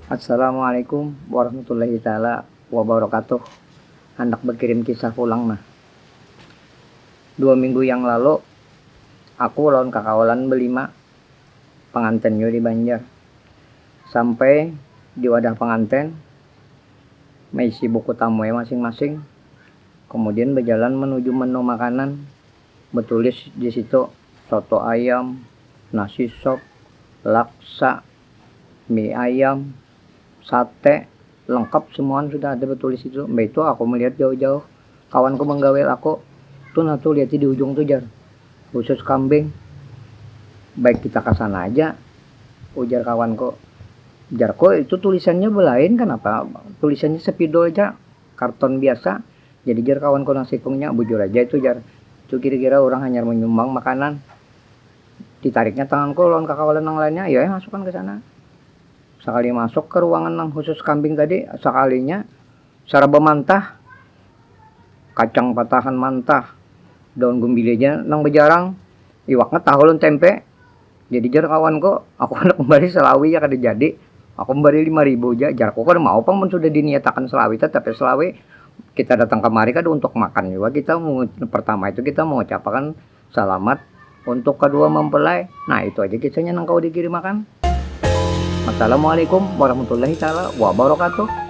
Assalamualaikum warahmatullahi taala wabarakatuh. Hendak berkirim kisah pulang mah. 2 minggu yang lalu aku lawan kakawalan berlima pengantin yo di Banjar. Sampai di wadah pengantin mengisi buku tamu masing-masing. Kemudian berjalan menuju menu makanan. Bertulis di situ soto ayam, nasi sop, laksa, mie ayam, sate, lengkap semuaan sudah ada bertulis itu. Mbak itu aku melihat jauh-jauh, kawanku menggawel aku tuh, nah tuh lihat di ujung tuh jar khusus kambing. Baik kita ke sana aja, ujar kawanku. Jarko itu tulisannya belain, kenapa tulisannya sepidol aja, karton biasa. Jadi jar kawanku nasi kungnya bujur aja itu jar, itu kira-kira orang hanya menyumbang makanan. Ditariknya tanganku lawan kakawalan yang lainnya, ya masukkan ke sana. Sekali masuk ke ruangan yang khusus kambing tadi, sekalinya saraba mantah, kacang patahan mantah, daun gumbilenya nang bejarang, iwaknya tahu tempe. Jadi jar kawanku, aku hendak kembali selawi ya kada jadi. Aku kembali 5.000 aja, jarku kan mau pun sudah diniatakan selawi, tapi selawi kita datang kemari kan untuk makan juga. Kita mau pertama itu kita mau ucapkan selamat untuk kedua mempelai. Nah itu aja kisahnya nang kau dikirim makan. Assalamualaikum warahmatullahi wabarakatuh.